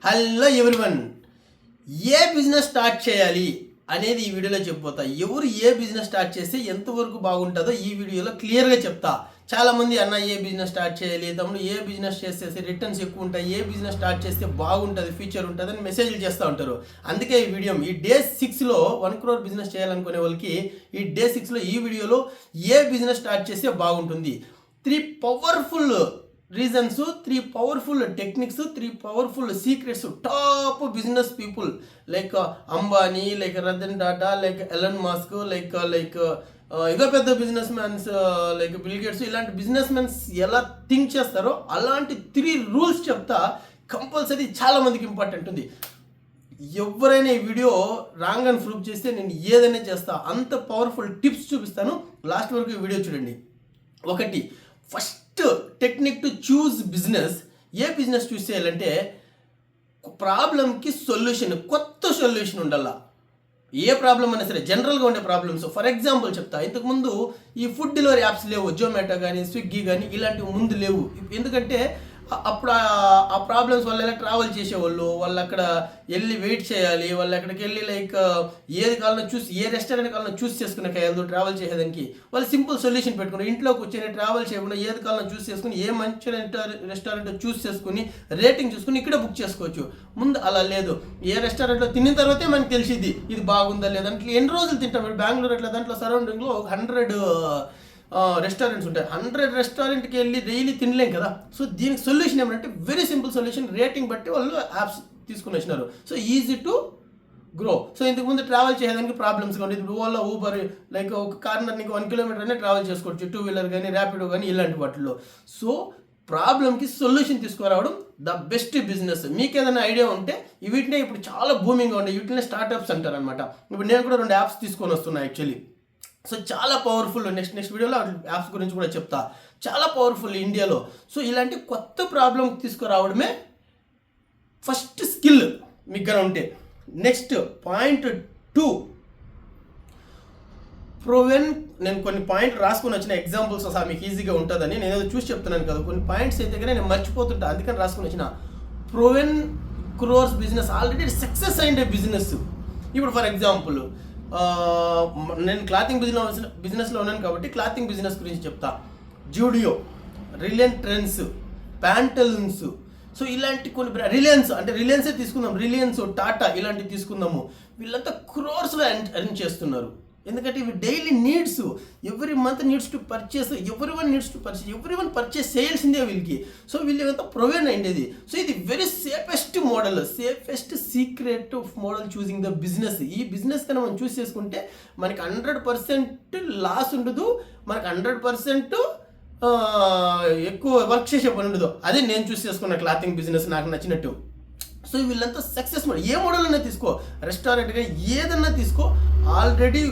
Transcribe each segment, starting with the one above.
Hello everyone, ఏ business start చేయాలి అనేది ఈ వీడియోలో చెప్పబోతా. ఎవరు ఏ బిజినెస్ స్టార్ట్ చేస్తే ఎంతవరకు బాగుంటుందో ఈ వీడియోలో క్లియర్గా చెప్తా. చాలామంది అన్న ఏ బిజినెస్ స్టార్ట్ చేయాలి, తమ్ముడు ఏ బిజినెస్ చేస్తే రిటర్న్స్ ఎక్కువ ఉంటాయి, ఏ బిజినెస్ స్టార్ట్ చేస్తే బాగుంటుంది, ఫ్యూచర్ ఉంటుంది అని మెసేజ్లు చేస్తూ ఉంటారు. అందుకే ఈ వీడియో ఈ డే 6లో 1 crore బిజినెస్ చేయాలనుకునే వాళ్ళకి ఈ డే 6లో ఈ వీడియోలో ఏ బిజినెస్ స్టార్ట్ చేస్తే బాగుంటుంది, 3 powerful reasons, 3 powerful techniques, 3 powerful secrets top business people like Ambani, like Ratan Tata, like Elon Musk, like ఇంకా పెద్ద business mans like Bill Gates, ఇలాంటి బిజినెస్ మ్యాన్స్ ఎలా థింక్ చేస్తారో అలాంటి 3 రూల్స్ చెప్తా. కంపల్సరీ చాలా మందికి ఇంపార్టెంట్ ఉంది. ఎవరైనా ఈ వీడియో రాంగ్ అని ప్రూవ్ చేస్తే నేను ఏదైనా చేస్తా, అంత పవర్ఫుల్ టిప్స్ చూపిస్తాను. లాస్ట్ వరకు ఈ వీడియో చూడండి. ఒకటి, first technique to choose business. ఏ బిజినెస్ చూస్ చేయాలంటే ప్రాబ్లంకి సొల్యూషన్, కొత్త సొల్యూషన్ ఉండాల. ఏ ప్రాబ్లం అయినా సరే, జనరల్గా ఉండే ప్రాబ్లమ్స్. ఫర్ ఎగ్జాంపుల్ చెప్తా, ఇంతకుముందు ఈ ఫుడ్ డెలివరీ యాప్స్ లేవు, జొమాటో కానీ స్విగ్గీ కానీ ఇలాంటివి ముందు లేవు. ఎందుకంటే అప్పుడు ఆ ప్రాబ్లమ్స్ వల్ల ఎలా ట్రావెల్ చేసేవాళ్ళు, వాళ్ళు అక్కడ వెళ్ళి వెయిట్ చేయాలి, వాళ్ళు అక్కడికి వెళ్ళి లైక్ ఏది కావాలన్నా చూసి, ఏ రెస్టారెంట్ కావాలన్నా చూస్ చేసుకునే కాదు ట్రావెల్ చేసేదానికి. వాళ్ళు సింపుల్ సొల్యూషన్ పెట్టుకుని ఇంట్లో కూర్చొని ట్రావెల్ చేయకుండా ఏది కావాలన్నా చూస్ చేసుకుని, ఏ మంచి రెస్టారెంట్ చూస్ చేసుకుని రేటింగ్ చూసుకుని ఇక్కడ బుక్ చేసుకోవచ్చు. ముందు అలా లేదు. ఏ రెస్టారెంట్లో తిన్న తర్వాతే మనకు తెలిసింది ఇది బాగుందా లేదా. అంటే ఎన్ని రోజులు తింటాం. బెంగళూరు అట్లా దాంట్లో సరౌండింగ్లో 100 రెస్టారెంట్స్ ఉంటాయి. 100 రెస్టారెంట్కి వెళ్ళి డైలీ తినలేం కదా. సో దీనికి సొల్యూషన్ ఏమంటే వెరీ సింపుల్ సొల్యూషన్. రేటింగ్ బట్టి వాళ్ళు యాప్స్ తీసుకుని వచ్చినారు. So easy to grow. So ఇంతకుముందు ట్రావెల్ చేయడానికి ప్రాబ్లమ్స్ కానీ, ఇప్పుడు ఓలా, ఊబర్ లైక్ ఒక కార్నర్ నీకు 1 kilometer అనే ట్రావెల్ చేసుకోవచ్చు, 2-wheeler కానీ, ర్యాపిడో కానీ ఇలాంటి వాటిల్లో. సో ప్రాబ్లమ్కి సొల్యూషన్ తీసుకురావడం ద బెస్ట్ బిజినెస్. మీకు ఏదైనా ఐడియా ఉంటే వీటినే ఇప్పుడు చాలా బూమింగ్గా ఉండే వీటినే స్టార్టప్స్ అంటారు అనమాట. ఇప్పుడు నేను కూడా 2 యాప్స్ తీసుకొని వస్తున్నాను యాక్చువల్లీ. సో చాలా పవర్ఫుల్. నెక్స్ట్ వీడియోలో యాప్స్ గురించి కూడా చెప్తా. చాలా పవర్ఫుల్ ఇండియాలో. సో ఇలాంటి కొత్త ప్రాబ్లం తీసుకురావడమే ఫస్ట్ స్కిల్ మీకు దగ్గర ఉంటే. Next point 2, proven. నేను కొన్ని పాయింట్ రాసుకొని వచ్చిన ఎగ్జాంపుల్స్ అసలు మీకు ఈజీగా ఉంటుందని నేను ఏదో చూసి చెప్తున్నాను కదా. కొన్ని పాయింట్స్ అయితే కానీ నేను మర్చిపోతుంటా, అందుకని రాసుకొని వచ్చిన. Proven crores business, already success అయిన బిజినెస్. ఇప్పుడు ఫర్ ఎగ్జాంపుల్ నేను క్లాతింగ్ బిజినెస్లో ఉన్నాను కాబట్టి క్లాతింగ్ బిజినెస్ గురించి చెప్తా. Zudio, Reliance trends, Pantaloons. So ఇలాంటి కొన్ని రిలయన్స్ అంటే రిలయన్సే తీసుకుందాం, రిలయన్స్, టాటా ఇలాంటివి తీసుకుందాము. వీళ్ళంతా క్రోర్స్లో ఎర్న్ చేస్తున్నారు. ఎందుకంటే ఇవి daily needs, every month needs to purchase, every one purchase చేయాల్సిందే వీళ్ళకి. సో వీళ్ళంతా ప్రొవైడ్ అయ్యేది. సో ఇది very safest model, safest secret model choosing the business. ఈ బిజినెస్ కన్నా మనం చూస్ చేసుకుంటే మనకి 100% లాస్ ఉండదు, మనకు 100% ఎక్కువ వర్క్ చేసే పని ఉండదు. అదే నేను చూస్ చేసుకున్న క్లాతింగ్ బిజినెస్ నాకు నచ్చినట్టు. సో వీళ్ళంతా సక్సెస్ మోడల్. ఏ మోడల్ అయినా తీసుకో, రెస్టారెంట్గా ఏదన్నా తీసుకో, ఆల్రెడీ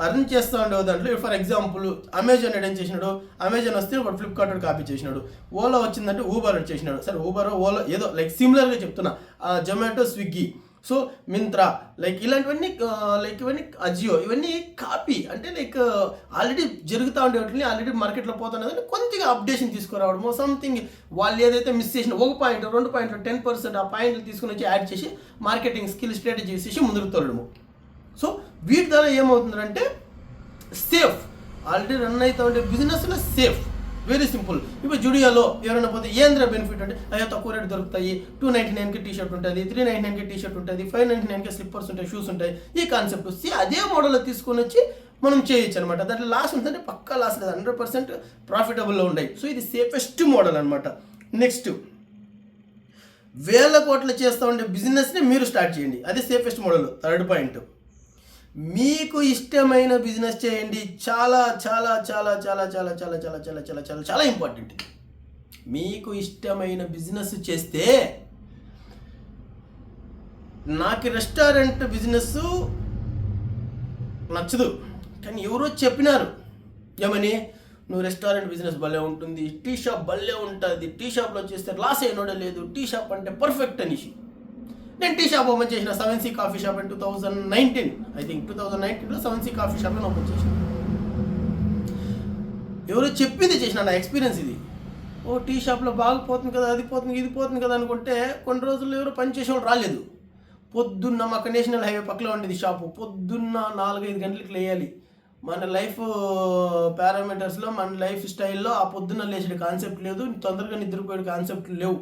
అర్న్ చేస్తూ ఉండేవి దాంట్లో. ఫర్ ఎగ్జాంపుల్ అమెజాన్ ఏం చేసినాడు, అమెజాన్ వస్తే వాడు ఫ్లిప్కార్ట్ కాపీ చేసినాడు. ఓలా వచ్చిందంటే ఊబర్ చేసినాడు. సరే ఊబర్, ఓలా ఏదో లైక్ సిమిలర్గా చెప్తున్నా. Zomato, Swiggy, so Myntra, like ఇలాంటివన్నీ లైక్ ఇవన్నీ అజియో, ఇవన్నీ కాపీ. అంటే లైక్ ఆల్రెడీ జరుగుతూ ఉండే వాటిని ఆల్రెడీ మార్కెట్లో పోతున్నదని కొద్దిగా అప్డేషన్ తీసుకురావడము, సంథింగ్ వాళ్ళు ఏదైతే మిస్ చేసిన 1 పాయింట్ 2 పాయింట్లు 10% ఆ పాయింట్లు తీసుకుని వచ్చి యాడ్ చేసి మార్కెటింగ్ స్కిల్ స్ట్రాటజీ చేసి ముందుకు తోలడము. సో వీటి ద్వారా ఏమవుతుందంటే సేఫ్, ఆల్రెడీ రన్ అవుతూ ఉండే బిజినెస్లో సేఫ్, వెరీ సింపుల్. ఇప్పుడు జుడియోలో ఎవరైనా పోతే ఏంద్ర బెనిఫిట్ అంటే అయ్యో తక్కువ రేటు దొరుకుతాయి, 299కి టీ-షర్ట్ ఉంటుంది, 399కి టీ-షర్ట్ ఉంటుంది, 599కి స్లిప్పర్స్ ఉంటాయి, షూస్ ఉంటాయి. ఈ కాన్సెప్ట్ అదే మోడల్లో తీసుకొని వచ్చి మనం చేయొచ్చు అనమాట. దాంట్లో లాస్ ఉంటుందంటే పక్కా లాస్ లేదు, 100% ప్రాఫిటబుల్లో ఉన్నాయి. సో ఇది సేఫెస్ట్ మోడల్ అనమాట. నెక్స్ట్, 1000 కోట్లు చేస్తూ ఉండే బిజినెస్ని మీరు స్టార్ట్ చేయండి, అదే సేఫెస్ట్ మోడల్. 3rd పాయింట్, మీకు ఇష్టమైన బిజినెస్ చేయండి. చాలా చాలా చాలా చాలా చాలా చాలా చాలా చాలా చాలా చాలా చాలా ఇంపార్టెంట్. మీకు ఇష్టమైన బిజినెస్ చేస్తే, నాకు రెస్టారెంట్ బిజినెస్ నచ్చదు కానీ ఎవరో చెప్పినారు ఏమని, నువ్వు రెస్టారెంట్ బిజినెస్ భలే ఉంటుంది, టీ షాప్ భలే ఉంటుంది, టీ షాప్లో చేస్తే లాస్ అయినోడే లేదు, టీ షాప్ అంటే పర్ఫెక్ట్ అనేసి నేను టీ షాప్ ఓపెన్ చేసిన. 7C coffee shop in 2019, I think 2019లో 7C కాఫీ షాప్ ఓపెన్ చేసిన. ఎవరో చెప్పింది చేసిన, నా ఎక్స్పీరియన్స్ ఇది. ఓ టీ షాప్లో బాగా పోతుంది కదా, అది పోతుంది, ఇది పోతుంది కదా అనుకుంటే కొన్ని రోజులు ఎవరో పనిచేసేవాళ్ళు రాలేదు. పొద్దున్న మాకు నేషనల్ హైవే పక్కలో ఉండేది షాపు. పొద్దున్న 4-5 గంటలకు లేయాలి. మన లైఫ్ పారామీటర్స్లో, మన లైఫ్ స్టైల్లో ఆ పొద్దున్న లేచే కాన్సెప్ట్ లేదు, తొందరగా నిద్రపోయే కాన్సెప్ట్ లేవు.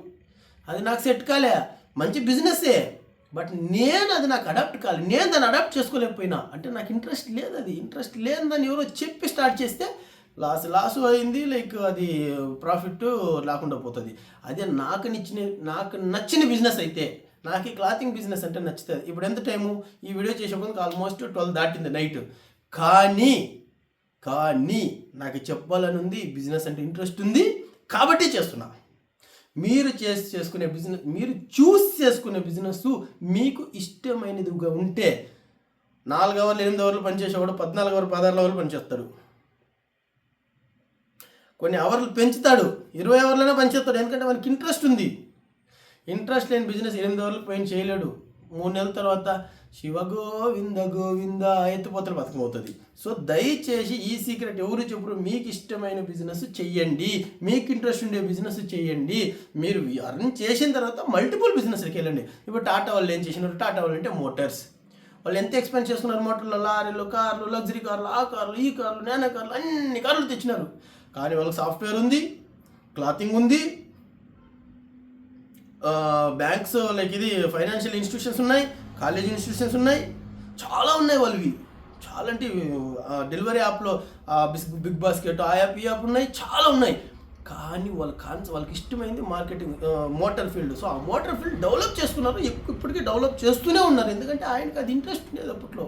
అది నాకు సెట్ కాలే. మంచి బిజినెస్సే, బట్ నేను అది నాకు అడాప్ట్ కాలే. నేను దాన్ని అడాప్ట్ చేసుకోలేకపోయినా. అంటే నాకు ఇంట్రెస్ట్ లేదు. అది ఇంట్రెస్ట్ లేదని ఎవరో చెప్పి స్టార్ట్ చేస్తే లాస్ అయింది, లైక్ అది ప్రాఫిట్ లేకుండా పోతుంది. అదే నాకు నచ్చిన బిజినెస్ అయితే, నాకు ఈ క్లాతింగ్ బిజినెస్ అంటే నచ్చుతుంది. ఇప్పుడు ఎంత టైము, ఈ వీడియో చేసేప్పుడు ఆల్మోస్ట్ 12 దాటింది నైట్. కానీ నాకు చెప్పాలని ఉంది, బిజినెస్ అంటే ఇంట్రెస్ట్ ఉంది కాబట్టి చేస్తున్నా. మీరు చేసుకునే బిజినెస్, మీరు చూస్ చేసుకునే బిజినెస్ మీకు ఇష్టమైనదిగా ఉంటే 4 అవర్లు 8 అవర్లు పనిచేసేవాడు 14 అవర్లు 16 అవర్లు పనిచేస్తాడు. కొన్ని అవర్లు పెంచుతాడు, 20 అవర్లైనా పనిచేస్తాడు. ఎందుకంటే మనకి ఇంట్రెస్ట్ ఉంది. ఇంట్రెస్ట్ లేని బిజినెస్ 8 అవర్లకు పైన చేయలేడు. 3 నెలల తర్వాత శివ గోవింద గోవింద ఎత్తుపోతలు బతకం అవుతుంది. సో దయచేసి ఈ సీక్రెట్ ఎవరు చెప్పరు. మీకు ఇష్టమైన బిజినెస్ చెయ్యండి, మీకు ఇంట్రెస్ట్ ఉండే బిజినెస్ చెయ్యండి. మీరు అర్న్ చేసిన తర్వాత మల్టిపుల్ బిజినెస్కి వెళ్ళండి. ఇప్పుడు టాటా వాళ్ళు ఏం చేసినారు, టాటా వాళ్ళు అంటే మోటార్స్, వాళ్ళు ఎంత ఎక్స్పెన్స్ చేసుకున్నారు. మోటార్లు, లారీలు, కార్లు, లగ్జరీ కార్లు, ఆ కార్లు, ఈ కార్లు, నానో కార్లు, అన్ని కార్లు తెచ్చినారు. కానీ వాళ్ళకి సాఫ్ట్వేర్ ఉంది, క్లాతింగ్ ఉంది, బ్యాంక్స్ లైక్ ఇది ఫైనాన్షియల్ ఇన్స్టిట్యూషన్స్ ఉన్నాయి, కాలేజ్ ఇన్స్టిట్యూషన్స్ ఉన్నాయి, చాలా ఉన్నాయి వాళ్ళవి. చాలా అంటే డెలివరీ యాప్లో బిగ్ బాస్కెట్, ఆ యాప్, ఈ యాప్ ఉన్నాయి, చాలా ఉన్నాయి. కానీ వాళ్ళకి ఇష్టమైంది మార్కెటింగ్, మోటార్ ఫీల్డ్. సో ఆ మోటార్ ఫీల్డ్ డెవలప్ చేసుకున్నారు, ఇప్పటికీ డెవలప్ చేస్తూనే ఉన్నారు. ఎందుకంటే ఆయనకి అది ఇంట్రెస్ట్ ఉండేది అప్పట్లో.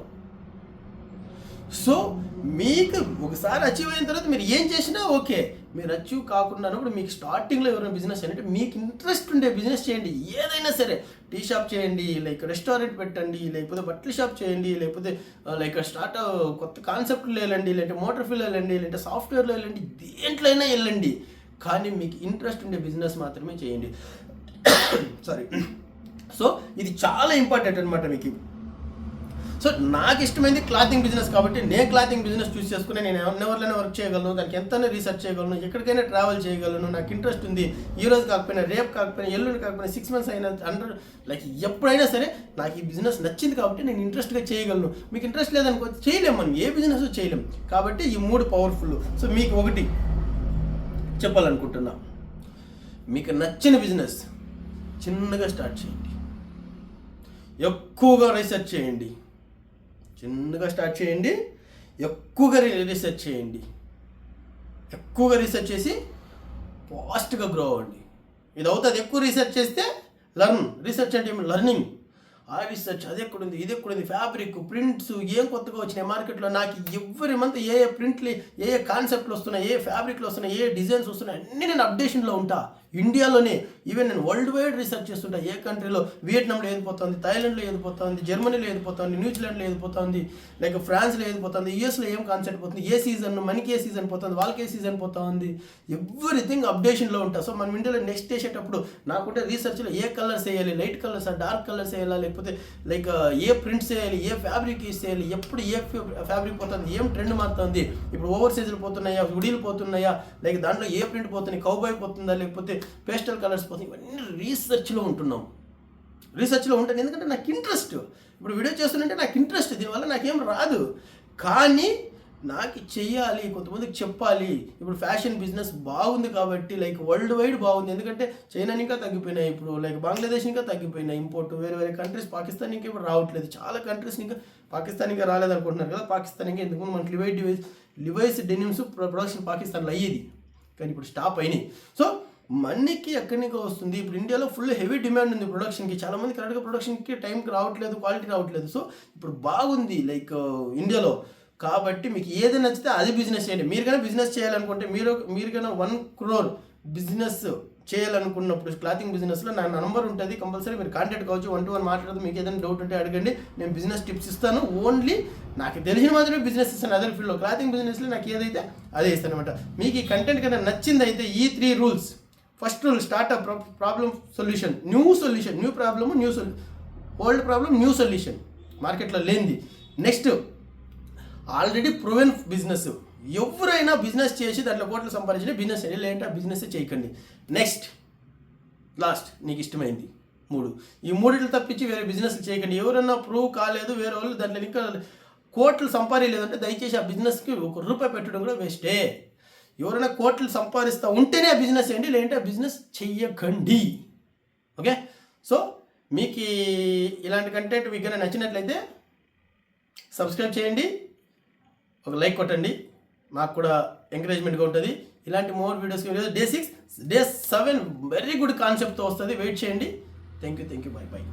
సో మీకు ఒకసారి అచీవ్ అయిన తర్వాత మీరు ఏం చేసినా ఓకే. మీరు అచీవ్ కాకుండా అన్నప్పుడు మీకు స్టార్టింగ్లో ఎవరైనా బిజినెస్ అంటే మీకు ఇంట్రెస్ట్ ఉండే బిజినెస్ చేయండి. ఏదైనా సరే, టీ షాప్ చేయండి, లైక్ రెస్టారెంట్ పెట్టండి, లేకపోతే బట్టల షాప్ చేయండి, లేకపోతే లైక్ కొత్త కాన్సెప్ట్లు వెళ్ళండి, లేదంటే మోటార్ ఫీల్డ్ వెళ్ళండి, లేదంటే సాఫ్ట్వేర్లో వెళ్ళండి, దేంట్లో అయినా వెళ్ళండి. కానీ మీకు ఇంట్రెస్ట్ ఉండే బిజినెస్ మాత్రమే చేయండి. సారీ. సో ఇది చాలా ఇంపార్టెంట్ అనమాట మీకు. సో నాకు ఇష్టమైంది క్లాతింగ్ బిజినెస్ కాబట్టి నేను క్లాతింగ్ బిజినెస్ చూస్ చేసుకుని నేను ఎవరినైనా వర్క్ చేయగలను, దానికి ఎంతైనా రీసెర్చ్ చేయగలను, ఎక్కడికైనా ట్రావెల్ చేయగలను. నాకు ఇంట్రెస్ట్ ఉంది. ఈ రోజు కాకపోయినా, రేపు కాకపోయినా, ఎల్లుండి కాకపోయినా, 6 months అయినా, లైక్ ఎప్పుడైనా సరే నాకు ఈ బిజినెస్ నచ్చింది కాబట్టి నేను ఇంట్రెస్ట్గా చేయగలను. మీకు ఇంట్రెస్ట్ లేదనుకో చేయలేము, మనం ఏ బిజినెస్ చేయలేం. కాబట్టి ఈ 3 పవర్ఫుల్. సో మీకు ఒకటి చెప్పాలనుకుంటున్నా, మీకు నచ్చిన బిజినెస్ చిన్నగా స్టార్ట్ చేయండి, ఎక్కువగా రీసెర్చ్ చేయండి. చిన్నగా స్టార్ట్ చేయండి, ఎక్కువగా రీసెర్చ్ చేయండి. ఎక్కువగా రీసెర్చ్ చేసి ఫాస్ట్గా గ్రో అవ్వండి. ఇది అవుతుంది. ఎక్కువ రీసెర్చ్ చేస్తే రీసెర్చ్ అంటే ఏమి, లర్నింగ్. ఆ రీసెర్చ్ అది ఎక్కడుంది, ఇది ఎక్కడుంది, ఫ్యాబ్రిక్, ప్రింట్స్ ఏం కొత్తగా వచ్చినాయి మార్కెట్లో, నాకు ఎవ్రీ మంత్ ఏ ప్రింట్లు, ఏ కాన్సెప్ట్లు వస్తున్నాయి, ఏ ఫ్యాబ్రిక్లు వస్తున్నాయి, ఏ డిజైన్స్ వస్తున్నాయి, అన్నీ నేను అప్డేషన్లో ఉంటా. ఇండియాలోనే ఈవెన్ నేను వరల్డ్ వైడ్ రీసెర్చ్ చేస్తుంటా. ఏ కంట్రీలో, వియట్నాంలో ఏది పోతుంది, థాయిలాండ్లో ఏది పోతుంది, జర్మనీలో ఏది పోతుంది, న్యూజిలాండ్లో ఏది పోతుంది, లైక్ ఫ్రాన్స్లో ఏది పోతుంది, యూఎస్లో ఏం కాన్సెప్ట్ పోతుంది, ఏ సీజన్, మనకి ఏ సీజన్ పోతుంది, వాళ్ళకి ఏ సీజన్ పోతుంది, ఎవ్రీథింగ్ అప్డేషన్లో ఉంటా. సో మనం ఇండియాలో నెక్స్ట్ వేసేటప్పుడు నాకుంటే రీసెర్చ్లో ఏ కలర్స్ వేయాలి, లైట్ కలర్స్, డార్క్ కలర్స్ వేయాలా, లేకపోతే లైక్ ఏ ప్రింట్స్ వేయాలి, ఏ ఫ్యాబ్రిక్ యూస్ చేయాలి, ఎప్పుడు ఏ ఫ్యాబ్రిక్ పోతుంది, ఏం ట్రెండ్ మారుతుంది, ఇప్పుడు ఓవర్ సైజులు పోతున్నాయా, ఉడీలు పోతున్నాయా, లైక్ దాంట్లో ఏ ప్రింట్ పోతుంది, కౌబాయ్ పోతుందా, లేకపోతే పేస్టల్ కలర్స్ పోతుంది, ఇవన్నీ రీసెర్చ్లో ఉంటున్నాం. రీసెర్చ్లో ఉంటాను ఎందుకంటే నాకు ఇంట్రెస్ట్. ఇప్పుడు వీడియో చేస్తుంటే నాకు ఇంట్రెస్ట్, దీనివల్ల నాకేం రాదు, కానీ నాకు చెయ్యాలి, కొంతమందికి చెప్పాలి. ఇప్పుడు ఫ్యాషన్ బిజినెస్ బాగుంది కాబట్టి లైక్ వరల్డ్ వైడ్ బాగుంది. ఎందుకంటే చైనా ఇంకా తగ్గిపోయినాయి, ఇప్పుడు లైక్ బంగ్లాదేశ్ ఇంకా తగ్గిపోయినాయి ఇంపోర్ట్, వేరే కంట్రీస్, పాకిస్తాన్ ఇంకా ఇప్పుడు రావట్లేదు. చాలా కంట్రీస్ ఇంకా, పాకిస్తాన్ ఇంకా రాలేదనుకుంటున్నారు కదా. పాకిస్తాన్ ఇంకా ఎందుకు మనకి లివైస్ డెనిమ్స్ ప్రొడక్షన్ పాకిస్తాన్లో అయ్యేది, కానీ ఇప్పుడు స్టాప్ అయినాయి. సో మనీకి ఎక్కడి నుంచి వస్తుంది. ఇప్పుడు ఇండియాలో ఫుల్ హెవీ డిమాండ్ ఉంది ప్రొడక్షన్కి. చాలామంది కరెక్ట్గా ప్రొడక్షన్కి టైంకి రావట్లేదు, క్వాలిటీ రావట్లేదు. సో ఇప్పుడు బాగుంది లైక్ ఇండియాలో. కాబట్టి మీకు ఏది నచ్చితే అది బిజినెస్ చేయండి. మీరు కానీ బిజినెస్ చేయాలనుకుంటే, మీరు కానీ 1 crore బిజినెస్ చేయాలనుకున్నప్పుడు క్లాతింగ్ బిజినెస్లో నా నంబర్ ఉంటుంది, కంపల్సరీ మీరు కాంటాక్ట్ కావచ్చు. 1-to-1 మాట్లాడదు. మీకు ఏదైనా డౌట్ ఉంటే అడగండి, నేను బిజినెస్ టిప్స్ ఇస్తాను. ఓన్లీ నాకు తెలిసిన మాత్రమే బిజినెస్ ఇస్తాను. అదర్ ఫీల్డ్లో క్లాతింగ్ బిజినెస్లో నాకు ఏదైతే అదే ఇస్తాను అనమాట. మీకు ఈ కంటెంట్ కన్నా నచ్చింది అయితే ఈ 3 rules. First rule, startup problem solution, new solution, new problem, old problem, new solution, మార్కెట్లో లేనిది. నెక్స్ట్, ఆల్రెడీ ప్రూవెన్ బిజినెస్, ఎవరైనా బిజినెస్ చేసి దాంట్లో కోట్లు సంపాదించిన బిజినెస్ చేయండి, లేదంటే ఆ బిజినెస్ చేయకండి. నెక్స్ట్ లాస్ట్ నీకు ఇష్టమైంది 3. ఈ 3 తప్పించి వేరే బిజినెస్ చేయకండి. ఎవరన్నా ప్రూవ్ కాలేదు, వేరే వాళ్ళు దాంట్లో ఇంకా కోట్లు సంపాదించలేదంటే దయచేసి ఆ బిజినెస్కి ₹1 పెట్టడం కూడా వేస్టే. ఎవరైనా కోట్లు సంపాదిస్తూ ఉంటేనే ఆ బిజినెస్ చేయండి, లేదంటే ఆ బిజినెస్ చెయ్యకండి. ఓకే, సో మీకు ఇలాంటి కంటెంట్ మీకు కనుక నచ్చినట్లయితే సబ్స్క్రైబ్ చేయండి, ఒక లైక్ కొట్టండి, మాకు కూడా ఎంకరేజ్మెంట్గా ఉంటుంది. ఇలాంటి more videos day 6 day 7 very good కాన్సెప్ట్తో వస్తుంది. వెయిట్ చేయండి. Thank you, by.